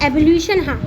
Evolution, हाँ,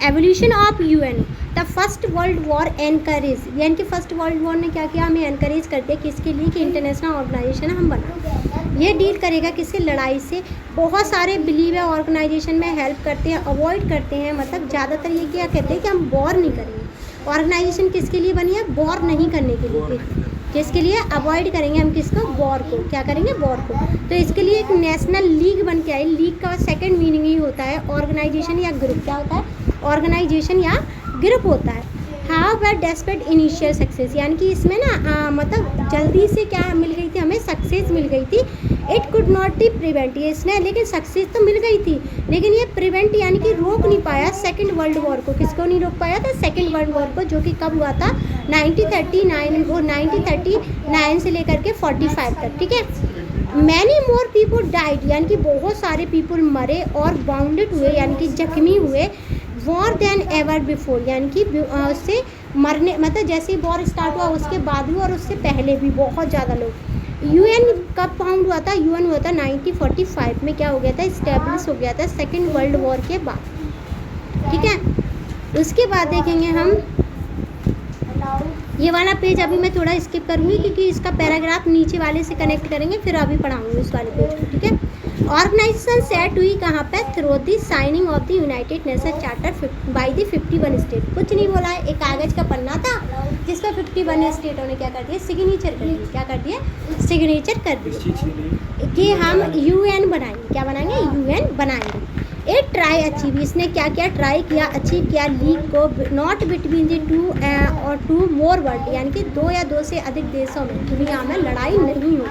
evolution of UN. The first world war encourage, यानी कि फर्स्ट वर्ल्ड वॉर ने क्या किया, हमें एनकरेज कर दिया किसके लिए, कि इंटरनेशनल ऑर्गेनाइजेशन हम बना, ये डील करेगा किससे, लड़ाई से। बहुत सारे बिलीव है ऑर्गेनाइजेशन में हेल्प करते हैं, अवॉइड करते हैं, मतलब ज़्यादातर ये क्या कहते हैं कि हम वॉर नहीं करेंगे। ऑर्गेनाइजेशन किसके लिए बनी है, वॉर नहीं करने के लिए, किसके लिए, अवॉइड करेंगे हम किसको, वॉर को, क्या करेंगे, वॉर को। तो इसके लिए एक नेशनल लीग बन के आई। लीग का सेकंड मीनिंग ही होता है ऑर्गेनाइजेशन या ग्रुप, क्या होता है, ऑर्गेनाइजेशन या ग्रुप होता है। हाउ वर डेस्पेड इनिशियल सक्सेस, यानी कि इसमें ना मतलब जल्दी से क्या मिल गई थी, हमें सक्सेस मिल गई थी। It could not be prevent, ये इसने, लेकिन सक्सेस तो मिल गई थी, लेकिन ये प्रिवेंट यानी कि रोक नहीं पाया सेकंड वर्ल्ड वॉर को। किसको नहीं रोक पाया था, सेकंड वर्ल्ड वॉर को, जो कि कब हुआ था, 1939, वो 1939 से लेकर के 45 तक, ठीक है। मैनी मोर पीपल डाइड, यानी कि बहुत सारे पीपल मरे और बाउंडेड हुए, यानी कि जख्मी हुए, वॉर देन एवर बिफोर, यानी कि उससे मरने, मतलब जैसे वॉर स्टार्ट हुआ उसके बाद भी और उससे पहले भी बहुत ज़्यादा लोग। यूएन कब फाउंड हुआ था, यूएन हुआ था 1945 में, क्या हो गया था, इस्टेब्लिश हो गया था सेकेंड वर्ल्ड वॉर के बाद, ठीक है। उसके बाद देखेंगे हम ये वाला पेज, अभी मैं थोड़ा स्किप करूँगी क्योंकि इसका पैराग्राफ नीचे वाले से कनेक्ट करेंगे, फिर अभी पढ़ाऊँगी उस वाले पेज को, ठीक है। ऑर्गेनाइजेशन सेट हुई कहाँ पे, through the signing off the United nation charter by the 51 state. कुछ नहीं बोला है, एक कागज़ का पन्ना था जिस पर 51 स्टेटों ने क्या कर दिया, सिग्नेचर कर दिए, क्या कर दिए, सिग्नेचर कर दिए कि हम यूएन बनाएंगे, क्या बनाएंगे, यूएन बनाएंगे। एक ट्राई अचीव, इसने क्या किया, ट्राई किया, अचीव किया लीग को, नॉट बिटवीन द टू और टू मोर वर्ल्ड, यानी कि दो या दो से अधिक देशों में, दुनिया में लड़ाई नहीं हो।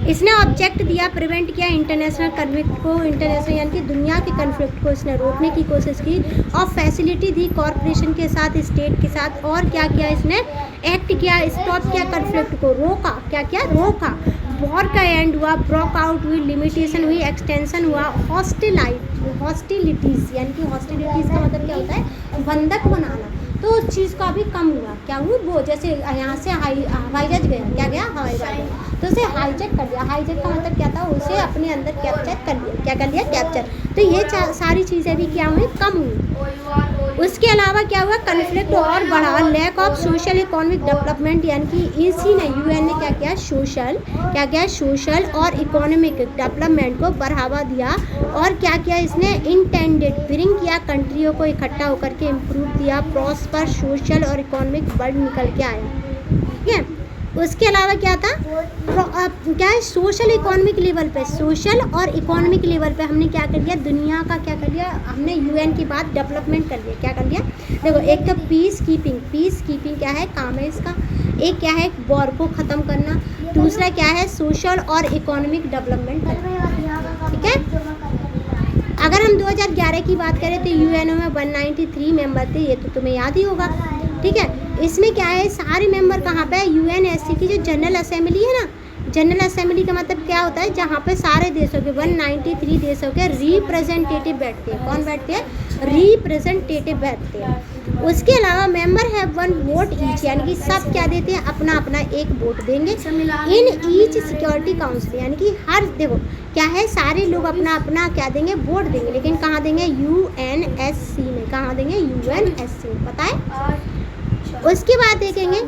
इसने ऑब्जेक्ट दिया, प्रिवेंट किया इंटरनेशनल कन्फ्लिक्ट को, इंटरनेशनल यानी कि दुनिया के कन्फ्लिक्ट को इसने रोकने की कोशिश की, और फैसिलिटी दी कॉरपोरेशन के साथ, स्टेट के साथ, और क्या किया इसने, एक्ट किया, स्टॉप किया कन्फ्लिक्ट को, रोका, क्या किया, रोका। वॉर का एंड हुआ, ब्रोक आउट हुई, लिमिटेशन हुई, एक्सटेंशन हुआ, हॉस्टिलिटीज़, यानी कि हॉस्टिलिटीज़ का मतलब क्या होता है, बंधक बनाना, तो उस चीज़ का भी कम हुआ, क्या हुआ, वो जैसे यहाँ से हवाई जहाज गया, क्या गया, हवाई जहाज, तो उसे हाईजैक कर लिया। हाईजैक का मतलब क्या था, उसे अपने अंदर कैप्चर कर लिया, क्या कर लिया, कैप्चर। तो ये सारी चीज़ें भी क्या हुई, कम हुई। उसके अलावा क्या हुआ, कन्फ्लिक्ट और बढ़ा, lack of social economic development, यानी कि इसी ने, यूएन ने क्या किया, क्या किया, सोशल और इकोनॉमिक डेवलपमेंट को बढ़ावा दिया, और क्या किया इसने, इंटेंडेड ब्रिंग किया, कंट्रियों को इकट्ठा होकर के इम्प्रूव दिया, प्रॉस्पर सोशल और इकोनॉमिक वर्ल्ड निकल के आया, ठीक है। उसके अलावा क्या था, क्या है, सोशल इकोनॉमिक लेवल पे, सोशल और इकोनॉमिक लेवल पे हमने क्या कर दिया, दुनिया का क्या कर लिया हमने, यूएन की बात डेवलपमेंट कर लिया, क्या कर लिया, देखो एक तो पीस कीपिंग क्या है, काम है इसका, एक क्या है, वॉर को ख़त्म करना, दूसरा क्या है, सोशल और इकोनॉमिक डेवलपमेंट करना, ठीक है। अगर हम 2011 की बात करें तो यूएनओ में 193 मेंबर थे, ये तो तुम्हें याद ही होगा, ठीक है। इसमें क्या है, सारे मेंबर कहाँ पे, यूएनएससी की जो जनरल असेंबली है ना, जनरल असेंबली का मतलब क्या होता है, जहाँ पे सारे देशों के 193 देशों के रिप्रेजेंटेटिव बैठते हैं, कौन बैठते हैं, रिप्रेजेंटेटिव बैठते हैं। उसके अलावा मेंबर है 1 वोट ईच, यानी कि सब क्या देते हैं, अपना अपना एक वोट देंगे। इन ईच सिक्योरिटी काउंसिल, यानी कि हर, देखो क्या है, सारे लोग अपना अपना क्या देंगे, वोट देंगे, लेकिन कहाँ देंगे, यूएनएससी में, कहाँ देंगे, यूएनएससी में, पता है। उसके बाद देखेंगे,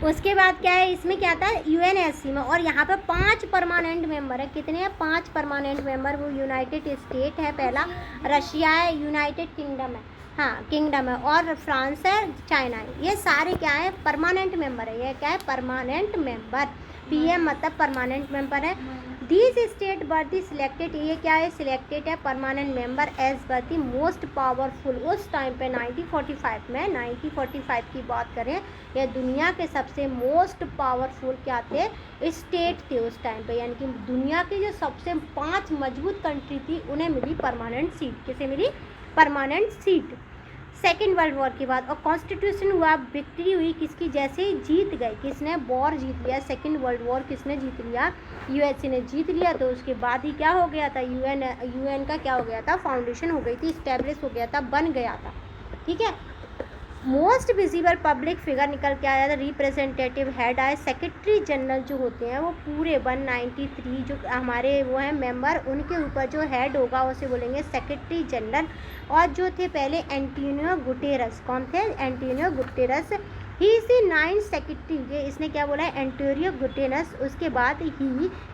उसके बाद क्या है, इसमें क्या था, यूएनएससी में, और यहाँ पे 5 परमानेंट मेंबर है, कितने हैं, 5 परमानेंट मेंबर। वो यूनाइटेड स्टेट है पहला, रशिया है, यूनाइटेड किंगडम है, हाँ किंगडम है, और फ्रांस है, चाइना है, ये सारे क्या है, परमानेंट मेंबर है। ये क्या है, परमानेंट मेंबर, पीएम मतलब परमानेंट मेंबर है। These state were the selected, ये क्या है, सिलेक्टेड है permanent member as were the most powerful. उस टाइम पे 1945 में, 1945 की बात करें, ये दुनिया के सबसे मोस्ट पावरफुल क्या थे, स्टेट थे उस टाइम पे, यानी कि दुनिया की जो सबसे 5 मजबूत कंट्री थी उन्हें मिली परमानेंट सीट। किसे मिली, permanent seat. Second world war के बाद, और कॉन्स्टिट्यूशन हुआ, विक्ट्री हुई किसकी, जैसे ही जीत गए, किसने, वॉर जीत लिया, सेकेंड वर्ल्ड वॉर किसने जीत लिया, यूएसए ने जीत लिया। तो उसके बाद ही क्या हो गया था, यूएन का क्या हो गया था, फाउंडेशन हो गई थी, इस्टेब्लिश हो गया था, बन गया था, ठीक है। मोस्ट विजिबल पब्लिक फिगर निकल के आया था, रिप्रेजेंटेटिव हेड आए, सेक्रेटरी जनरल जो होते हैं वो पूरे 193 जो हमारे वो हैं मेंबर, उनके ऊपर जो हेड होगा उसे बोलेंगे सेक्रेटरी जनरल। और जो थे पहले एंटोनियो गुटेरस, कौन थे? Antonio Guterres. He is the 9th secretary, ये इसने क्या बोला है? Antonio Guterres. उसके बाद he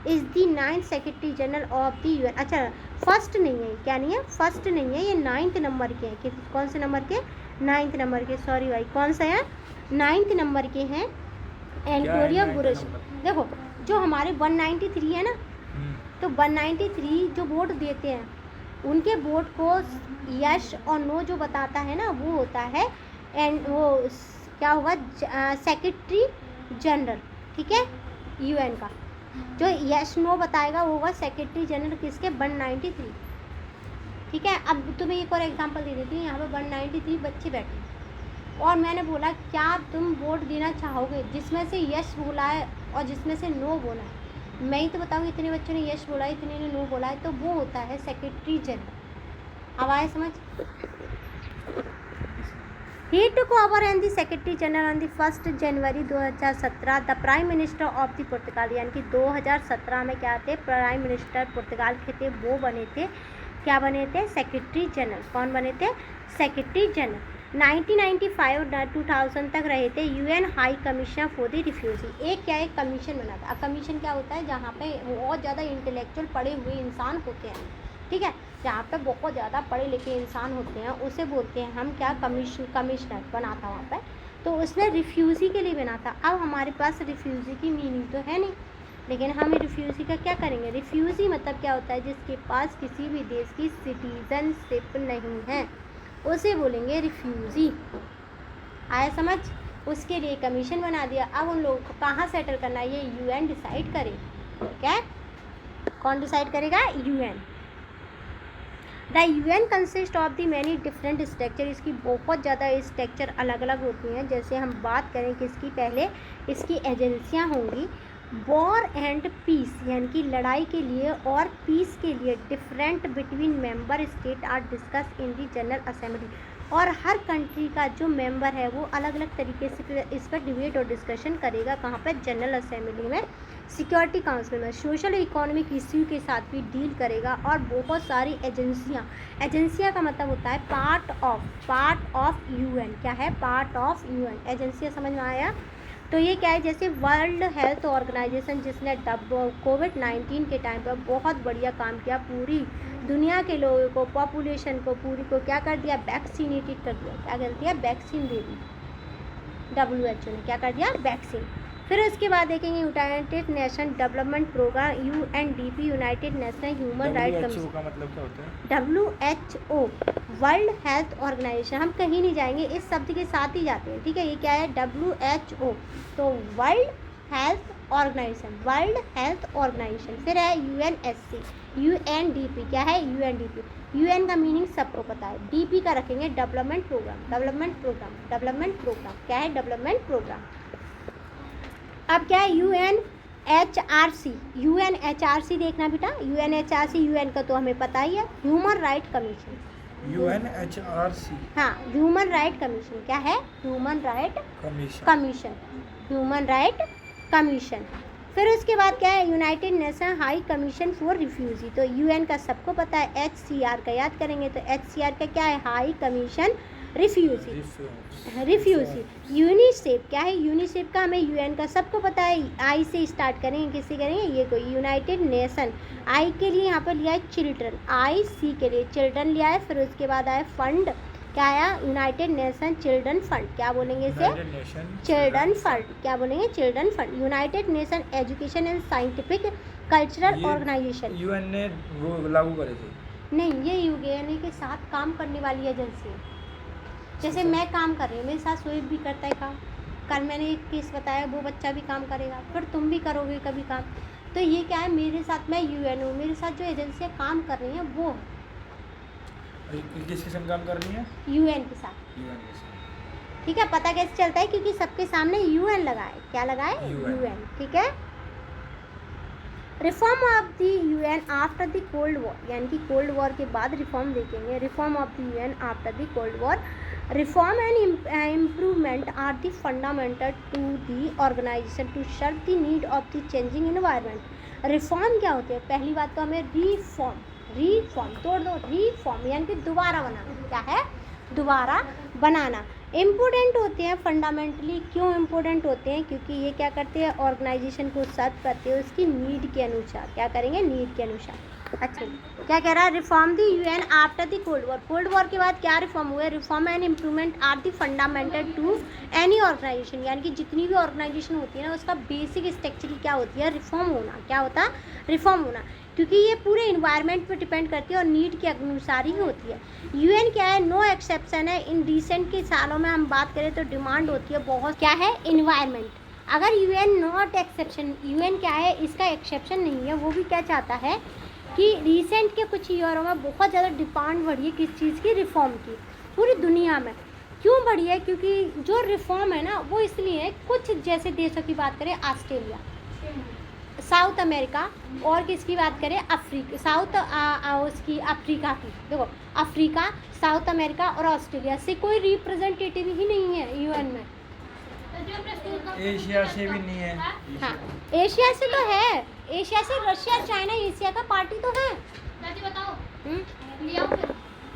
is the 9th secretary general of the UN. अच्छा, फर्स्ट नहीं है, क्या नहीं है? फर्स्ट नहीं है, ये 9th नंबर के हैं। कौन से नंबर के? 9th नंबर के, सॉरी भाई, कौन सा है? 9th नंबर के हैं एंटोनियो गुटेरस। देखो जो हमारे 193 है ना, तो 193 जो वोट देते हैं उनके वोट को यस और नो जो बताता है ना, वो होता है एंड वो क्या होगा? सेक्रेटरी जनरल, ठीक है, यूएन का। जो यस नो बताएगा वो होगा सेक्रेटरी जनरल किसके? 193, ठीक है। अब तुम्हें एक और एग्जांपल दे देती हूँ। यहाँ पे 193 बच्चे बैठे और मैंने बोला क्या तुम वोट देना चाहोगे? जिसमें से यस बोला है और जिसमें से नो बोला है, मैं ही तो बताऊँगी इतने बच्चों ने यस बोला है, इतने ने नो बोला है, तो वो होता है सेक्रेटरी जनरल। अब आए समझ? He took over as the Secretary General on the 1st January 2017. The prime minister of the Portugal, यानी कि 2017 में क्या थे? प्राइम मिनिस्टर पुर्तगाल के थे, वो बने थे, क्या बने थे? Secretary general. कौन बने थे? Secretary general. 1995-2000 तक रहे थे UN high commission for the refugee. एक क्या, एक कमीशन बना था। कमीशन क्या होता है? जहाँ पे बहुत ज़्यादा इंटेलेक्चुअल पढ़े हुए इंसान होते हैं, ठीक है, जहाँ पे बहुत ज़्यादा पढ़े लिखे इंसान होते हैं, उसे बोलते हैं हम क्या? कमिश्नर बना था वहाँ पे। तो उसने रिफ्यूज़ी के लिए बना था। अब हमारे पास रिफ्यूज़ी की मीनिंग तो है नहीं, लेकिन हम रिफ्यूज़ी का क्या करेंगे? रिफ्यूज़ी मतलब क्या होता है? जिसके पास किसी भी देश की सिटीजनशिप नहीं है, उसे बोलेंगे रिफ्यूज़ी। आया समझ? उसके लिए कमीशन बना दिया। अब उन लोगों को कहाँ सेटल करना है, ये यूएन डिसाइड करेगा। क्या? कौन डिसाइड करेगा? UN. The UN consist of the many different structure. इसकी बहुत ज़्यादा स्ट्रक्चर अलग अलग होती हैं। जैसे हम बात करें किसकी, पहले इसकी एजेंसियां होंगी। वॉर एंड पीस, यानी कि लड़ाई के लिए और पीस के लिए different between member state are discuss in the general assembly. और हर कंट्री का जो मेंबर है वो अलग अलग तरीके से इस पर डिबेट और डिस्कशन करेगा। कहाँ पर? जनरल असेंबली में। सिक्योरिटी काउंसिल में सोशल इकोनॉमिक इश्यू के साथ भी डील करेगा। और बहुत सारी एजेंसियाँ का मतलब होता है पार्ट ऑफ यूएन। क्या है? Part of UN. एजेंसियाँ समझ में आया? तो ये क्या है? जैसे वर्ल्ड हेल्थ ऑर्गेनाइजेशन, जिसने कोविड-19 के टाइम पर बहुत बढ़िया काम किया, पूरी दुनिया के लोगों को, पॉपुलेशन को पूरी को क्या कर दिया? वैक्सीनेटेड कर दिया। क्या कर दिया? Vaccine they the. WHO ने क्या कर दिया? वैक्सीन। फिर उसके बाद देखेंगे United Nation development programme, UNDP, United National human right commission. का मतलब क्या होता है? WHO world health organisation. हम कहीं नहीं जाएंगे, इस शब्द के साथ ही जाते हैं, ठीक है। ये क्या है? WHO, तो world health organisation, world health organisation. फिर है UNSC, UNDP। क्या है? UNDP। UN का मीनिंग सबको पता है। DP का रखेंगे development programme, development programme, development programme. क्या है? Development programme. अब क्या है? UNHRC, UNHRC देखना बेटा, UNHRC, UN का तो हमें पता ही है, ह्यूमन राइट कमीशन। UNHRC, हाँ, ह्यूमन राइट कमीशन। क्या है? Human right commission, human right commission. फिर उसके बाद क्या है? United nation high commission for refugee. तो UN का सबको पता है। HCR का याद करेंगे, तो HCR का क्या है? High commission refugee. यूनिसेफ क्या है? यूनिसेफ का हमें UN का सबको पता है। I से स्टार्ट करेंगे, किससे करेंगे? ये कोई यूनाइटेड नेशन। I के लिए यहाँ पर लिया है चिल्ड्रन, IC के लिए चिल्ड्रन लिया है। फिर उसके बाद आया फंड, क्या आया? United Nation children fund. क्या बोलेंगे इसे? Children fund. क्या बोलेंगे? Children fund. United Nation education and scientific cultural organisation. UN ने वो लागू करे थे? नहीं, ये UN के साथ काम करने वाली एजेंसी है। जैसे मैं काम कर रही हूँ, मेरे साथ सोएब भी करता है काम। कल मैंने एक केस बताया, वो बच्चा भी काम करेगा, फिर तुम भी करोगे कभी काम। तो ये क्या है? मेरे साथ, मैं UN हूँ, मेरे साथ जो एजेंसियाँ काम कर रही हैं वो किसके साथ काम कर रही हैं? UN के साथ। ठीक है। पता कैसे चलता है? क्योंकि सबके सामने UN लगा है। क्या लगा है? UN। ठीक है। Reform of the UN after the cold war, यानी कि कोल्ड वॉर के बाद रिफॉर्म देखेंगे। Reform of the UN after the cold war, reform and improvement are the fundamental to the organisation to serve the need of the changing environment. Reform क्या होते हैं? पहली बात तो हमें रिफॉर्म तोड़ दो, रिफॉर्म यानी कि दोबारा बनाना। क्या है? दोबारा बनाना। इम्पोर्टेंट होते हैं फंडामेंटली। क्यों इम्पोर्टेंट होते हैं? क्योंकि ये क्या करते हैं? ऑर्गेनाइजेशन को सर्व करते हैं उसकी नीड के अनुसार। क्या करेंगे? नीड के अनुसार। अच्छा, क्या कह रहा है? Reform the UN after the cold war. Cold war के बाद क्या रिफॉर्म हुए? Reform and improvement are the fundamental to any organisation, यानी कि जितनी भी ऑर्गेनाइजेशन होती है ना उसका बेसिक स्ट्रक्चर क्या होती है? रिफॉर्म होना। क्या होता है? रिफॉर्म होना, क्योंकि ये पूरे इन्वायरमेंट पर डिपेंड करती है और नीड के अनुसार ही होती है। यूएन क्या है? नो एक्सेप्शन है। इन रिसेंट के सालों में हम बात करें तो डिमांड होती है बहुत, क्या है? इन्वायरमेंट। अगर यूएन नॉट एक्सेप्शन, यूएन क्या है? इसका एक्सेप्शन नहीं है। वो भी क्या चाहता है कि रिसेंट के कुछ ईयरों में बहुत ज़्यादा डिमांड बढ़ी है किस चीज़ की? रिफॉर्म की, पूरी दुनिया में। क्यों बढ़ी है? क्योंकि जो रिफॉर्म है ना वो इसलिए है, कुछ जैसे देशों की बात करें ऑस्ट्रेलिया, साउथ अमेरिका, और किसकी बात करें? अफ्रीका, उसकी अफ्रीका की। देखो, अफ्रीका, साउथ अमेरिका और ऑस्ट्रेलिया से कोई रिप्रेजेंटेटिव ही नहीं है यूएन में। एशिया से भी नहीं है। हाँ, एशिया से तो है। एशिया से रशिया, चाइना, एशिया का पार्टी तो है।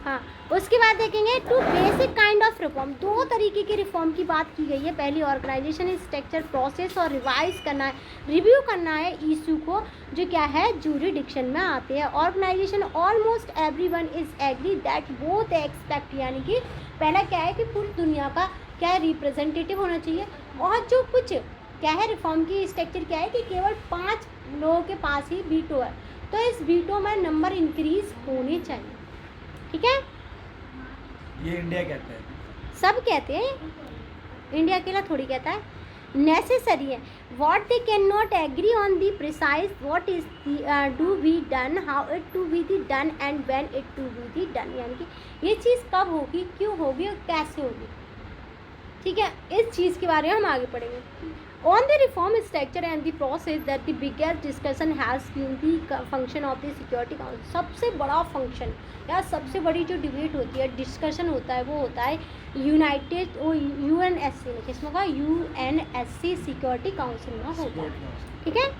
हाँ, उसके बाद देखेंगे two basic kind of reform. दो तरीके की रिफॉर्म की बात की गई है। पहली, ऑर्गेनाइजेशन स्ट्रक्चर प्रोसेस और रिवाइज करना है, रिव्यू करना है इशू को जो क्या है? जूरिडिक्शन में आते हैं। Organisation almost everyone is agree that both expect, यानी कि पहला क्या है कि पूरी दुनिया का क्या है? रिप्रेजेंटेटिव होना चाहिए। और जो कुछ क्या है रिफॉर्म की स्ट्रक्चर क्या है कि केवल 5 लोगों के पास ही वीटो है, तो इस वीटो में नंबर इंक्रीज होने चाहिए। ठीक है, ये इंडिया कहता है। सब कहते हैं, इंडिया अकेला थोड़ी कहता है। नेसेसरी है, what they can not agree on the precise what is do be done, how it to be the done and when it to be the done, यानी कि ये चीज़ कब होगी, क्यों होगी और कैसे होगी। ठीक है, इस चीज़ के बारे में हम आगे पढ़ेंगे। On the reform structure and the process that the biggest discussion has been the function of the Security Council। सबसे बड़ा फंक्शन या सबसे बड़ी जो डिबेट होती है, डिस्कशन होता है, वो होता है यूनाइटेड यूएनएससी में। किसमें होगा? यूएनएससी सिक्योरिटी काउंसिल में होगा। ठीक है,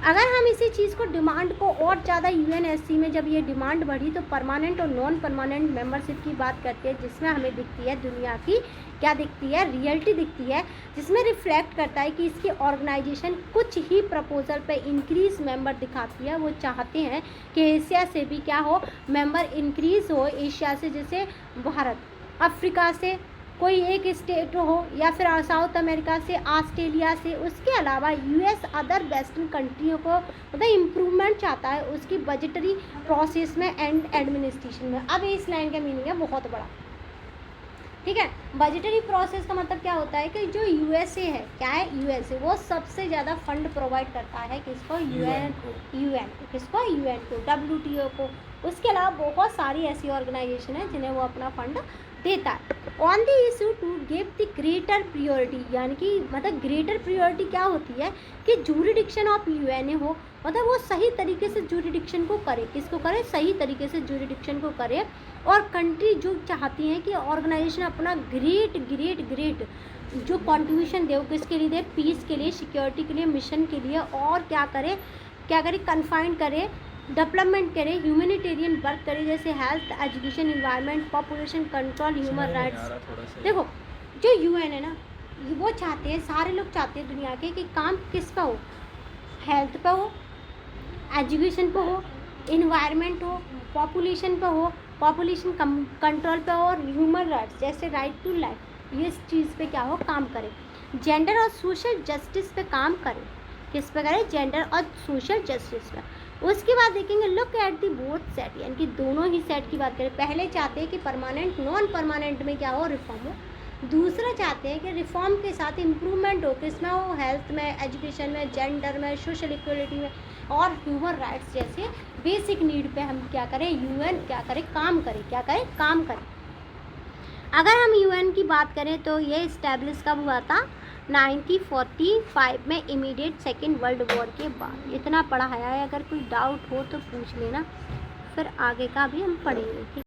अगर हम इसी चीज़ को डिमांड को और ज़्यादा यूएनएससी में जब ये डिमांड बढ़ी तो परमानेंट और नॉन परमानेंट मेंबरशिप की बात करते हैं, जिसमें हमें दिखती है दुनिया की क्या दिखती है? रियलिटी दिखती है, जिसमें रिफ्लेक्ट करता है कि इसकी ऑर्गेनाइजेशन कुछ ही प्रपोजल पे इंक्रीज मेंबर दिखाती है। वो चाहते हैं कि एशिया से भी क्या हो? मेंबर इंक्रीज हो। एशिया से जैसे भारत, अफ्रीका से कोई एक स्टेट हो, या फिर साउथ अमेरिका से, ऑस्ट्रेलिया से। उसके अलावा यूएस अदर वेस्टर्न कंट्रियों को मतलब इम्प्रूवमेंट चाहता है उसकी बजटरी प्रोसेस में एंड एडमिनिस्ट्रेशन में। अब इस लाइन का मीनिंग है बहुत बड़ा। ठीक है, बजटरी प्रोसेस का मतलब क्या होता है कि जो यूएसए है, क्या है? यूएसए वो सबसे ज़्यादा फंड प्रोवाइड करता है किसको? यूएन किसको? यूएन को, WTO को। उसके अलावा बहुत सारी ऐसी ऑर्गेनाइजेशन है जिन्हें वो अपना फंड देता है। On the issue to give the greater priority, यानी कि मतलब ग्रेटर प्रियोरिटी क्या होती है कि जूरिडिक्शन ऑफ यूएनए हो, मतलब वो सही तरीके से जूरिडिक्शन को करे। किसको करे? सही तरीके से जूरिडिक्शन को करे। और कंट्री जो चाहती हैं कि ऑर्गेनाइजेशन अपना ग्रेट जो कॉन्ट्रीब्यूशन दे, किसके लिए दे? पीस के लिए, सिक्योरिटी के लिए, मिशन के लिए। और क्या करे? कन्फाइन करे, डेवलपमेंट करे, ह्यूमैनिटेरियन वर्क करे, जैसे health, education, environment, population control, human rights. देखो, जो यूएन है ना, वो चाहते हैं, सारे लोग चाहते हैं दुनिया के कि काम किस पे हो? हेल्थ पे हो, एजुकेशन पे हो, इन्वायरमेंट हो, पॉपुलेशन पे हो, पॉपुलेशन कंट्रोल पे हो, और ह्यूमन राइट्स जैसे राइट टू लाइफ, ये इस चीज़ पे क्या हो? काम करे। जेंडर और सोशल जस्टिस पे काम करे। किस पे करे? जेंडर और सोशल जस्टिस पे। उसके बाद देखेंगे look at the both set, यानी कि दोनों ही सेट की बात करें। पहले चाहते हैं कि परमानेंट नॉन परमानेंट में क्या हो? रिफॉर्म हो। दूसरा चाहते हैं कि रिफॉर्म के साथ इम्प्रूवमेंट हो। किसमें हो? हेल्थ में, एजुकेशन में, जेंडर में, सोशल इक्वलिटी में और ह्यूमन राइट्स जैसे बेसिक नीड पे हम क्या करें? यूएन क्या करे? काम करे। क्या करे? काम करे। अगर हम यूएन की बात करें तो ये इस्टेब्लिश कब हुआ था? 1945 में इमीडिएट सेकेंड वर्ल्ड वॉर के बाद। इतना पढ़ा है, अगर कोई डाउट हो तो पूछ लेना, फिर आगे का भी हम पढ़ेंगे। ठीक।